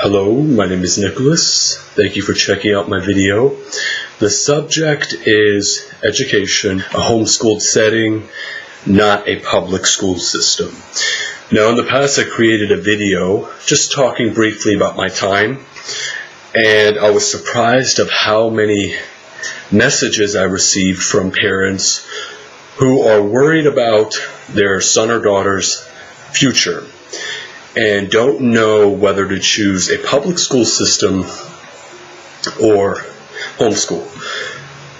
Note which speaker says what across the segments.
Speaker 1: Hello, my name is Nicholas. Thank you for checking out my video. The subject is education, a homeschooled setting, not a public school system. Now, in the past, I created a video just talking briefly about my time, and I was surprised of how many messages I received from parents who are worried about their son or daughter's future and don't know whether to choose a public school system or homeschool.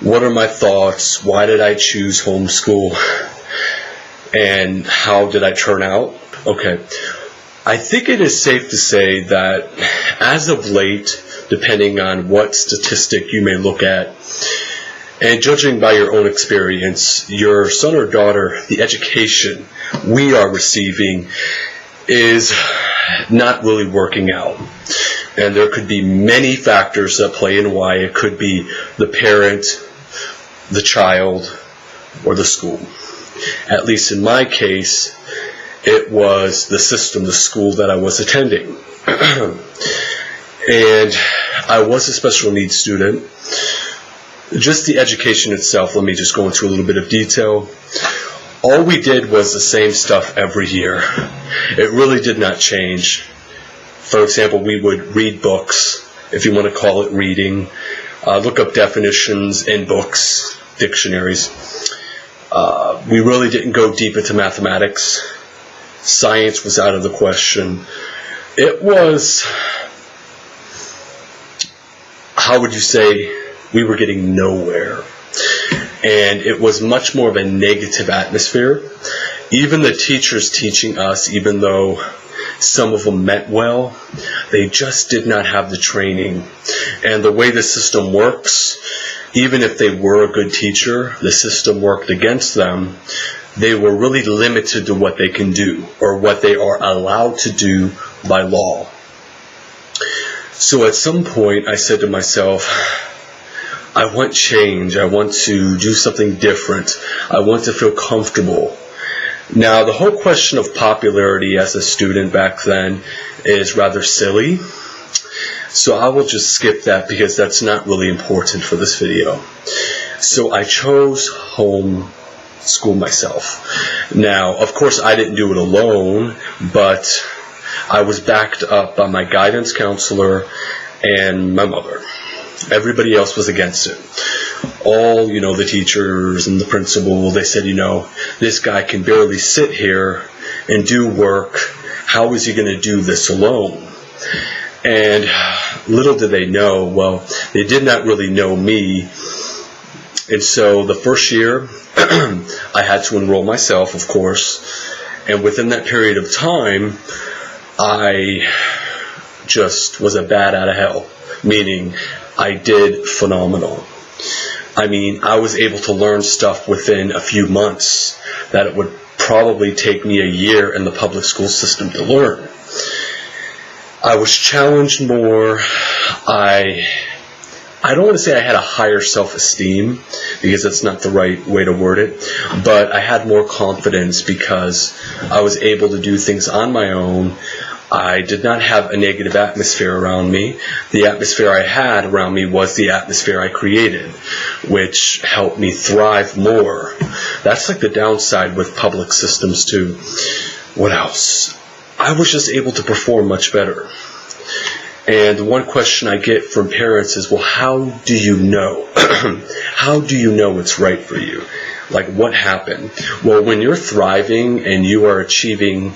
Speaker 1: What are my thoughts? Why did I choose homeschool? And how did I turn out? Okay. I think it is safe to say that as of late, depending on what statistic you may look at, and judging by your own experience, your son or daughter, the education we are receiving is not really working out. And there could be many factors that play in why. It could be the parent, the child, or the school. At least in my case, it was the system, the school that I was attending. And I was a special needs student. Just the education itself, let me just go into a little bit of detail. All we did was the same stuff every year. It really did not change. For example, we would read books, if you want to call it reading, look up definitions in books, dictionaries. We really didn't go deep into mathematics. Science was out of the question. It was, how would you say, we were getting nowhere. And it was much more of a negative atmosphere. Even the teachers teaching us, even though some of them meant well, they just did not have the training. And the way the system works, even if they were a good teacher, the system worked against them. They were really limited to what they can do, or what they are allowed to do by law. So at some point, I said to myself, I want change. I want to do something different. I want to feel comfortable. Now, the whole question of popularity as a student back then is rather silly. So I will just skip that because that's not really important for this video. So I chose homeschool myself. Now, of course, I didn't do it alone, but I was backed up by my guidance counselor and my mother. Everybody else was against it. All, the teachers and the principal, they said, this guy can barely sit here and do work. How is he going to do this alone? And little did they know, well, they did not really know me. And so the first year, I had to enroll myself, of course. And within that period of time, I just was a bat out of hell, meaning I did phenomenal. I mean, I was able to learn stuff within a few months that it would probably take me a year in the public school system to learn. I was challenged more. I don't want to say I had a higher self-esteem, because that's not the right way to word it, but I had more confidence because I was able to do things on my own. I did not have a negative atmosphere around me. The atmosphere I had around me was the atmosphere I created, which helped me thrive more. That's like the downside with public systems too. What else? I was just able to perform much better. And the one question I get from parents is, well, how do you know? How do you know it's right for you? Like, what happened? Well, when you're thriving and you are achieving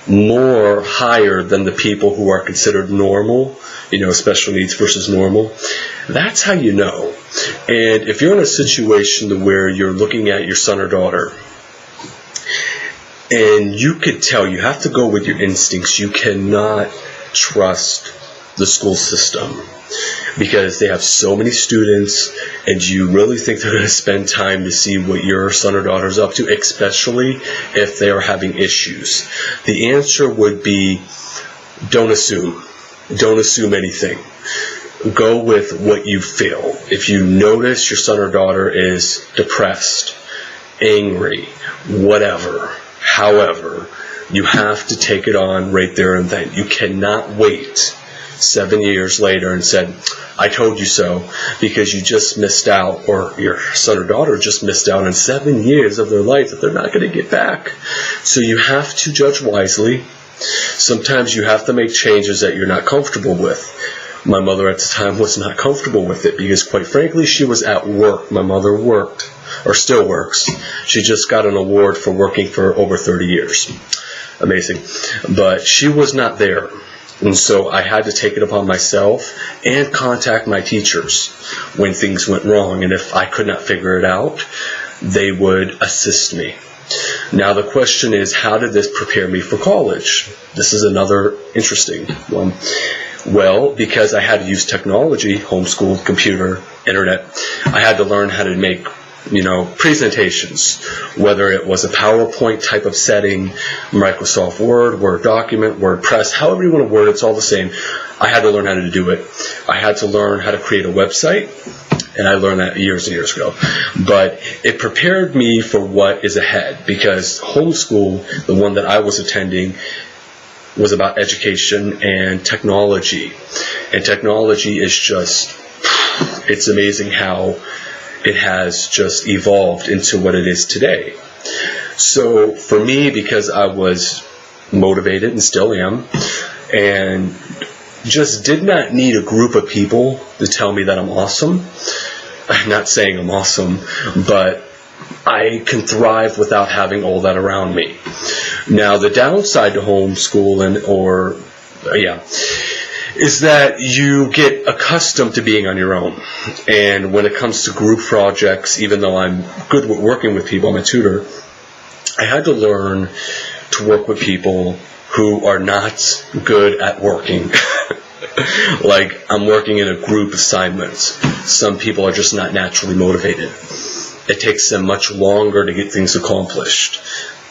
Speaker 1: more higher than the people who are considered normal, special needs versus normal, that's how you know. And if you're in a situation where you're looking at your son or daughter, and you could tell, you have to go with your instincts, you cannot trust the school system because they have so many students, and you really think they're going to spend time to see what your son or daughter is up to, especially if they are having issues. The answer would be, don't assume. Don't assume anything. Go with what you feel. If you notice your son or daughter is depressed, angry, whatever, however, you have to take it on right there and then. You cannot wait 7 years later and said, I told you so, because you just missed out, or your son or daughter just missed out on 7 years of their life that they're not going to get back. So you have to judge wisely. Sometimes you have to make changes that you're not comfortable with. My mother at the time was not comfortable with it because, quite frankly, she was at work. My mother worked, or still works. She just got an award for working for over 30 years. Amazing. But she was not there. And so I had to take it upon myself and contact my teachers when things went wrong. And if I could not figure it out, they would assist me. Now the question is, how did this prepare me for college? This is another interesting one. Well, because I had to use technology, homeschooled, computer, internet, I had to learn how to make, presentations, whether it was a PowerPoint type of setting, Microsoft Word document, WordPress, however you want to word it, it's all the same. I had to learn how to do it. I had to learn how to create a website, and I learned that years and years ago. But it prepared me for what is ahead, because homeschool, the one that I was attending, was about education and technology. And technology is just, it's amazing how it has just evolved into what it is today. So for me, because I was motivated and still am, and just did not need a group of people to tell me that I'm awesome. I'm not saying I'm awesome, but I can thrive without having all that around me. Now, the downside to homeschooling, is that you get accustomed to being on your own. And when it comes to group projects, even though I'm good with working with people, I'm a tutor, I had to learn to work with people who are not good at working. Like, I'm working in a group assignment. Some people are just not naturally motivated. It takes them much longer to get things accomplished.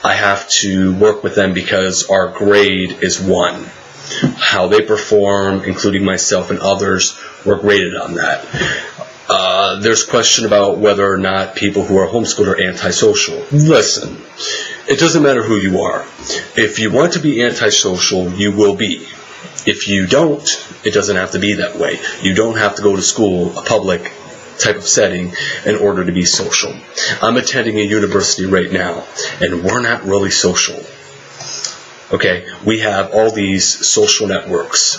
Speaker 1: I have to work with them because our grade is 1. How they perform, including myself and others, we're graded on that. There's question about whether or not people who are homeschooled are antisocial. Listen, it doesn't matter who you are. If you want to be antisocial, you will be. If you don't, it doesn't have to be that way. You don't have to go to school, a public type of setting, in order to be social. I'm attending a university right now, and we're not really social. Okay, we have all these social networks.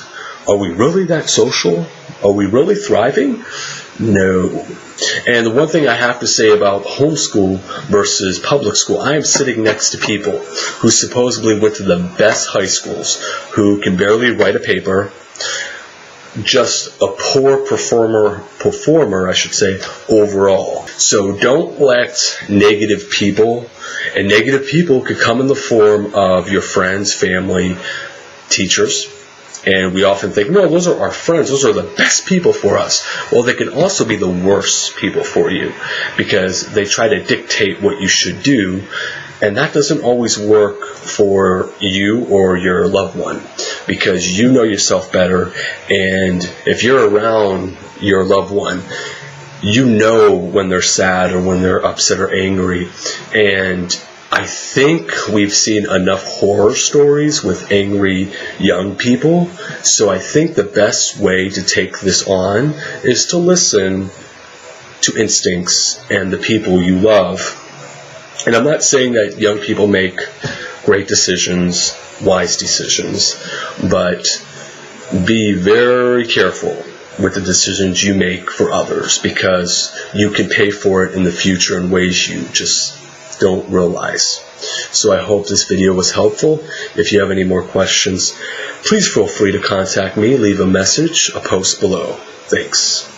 Speaker 1: Are we really that social? Are we really thriving? No. And the one thing I have to say about homeschool versus public school, I am sitting next to people who supposedly went to the best high schools, who can barely write a paper, just a poor performer, I should say, overall. So don't let negative people, and negative people could come in the form of your friends, family, teachers, and we often think, no, those are our friends, those are the best people for us. Well, they can also be the worst people for you, because they try to dictate what you should do, and that doesn't always work for you or your loved one, because you know yourself better, and if you're around your loved one, you know when they're sad or when they're upset or angry. And I think we've seen enough horror stories with angry young people, so I think the best way to take this on is to listen to instincts and the people you love. And I'm not saying that young people make great decisions, wise decisions, but be very careful with the decisions you make for others, because you can pay for it in the future in ways you just don't realize. So I hope this video was helpful. If you have any more questions, please feel free to contact me. Leave a message, a post below. Thanks.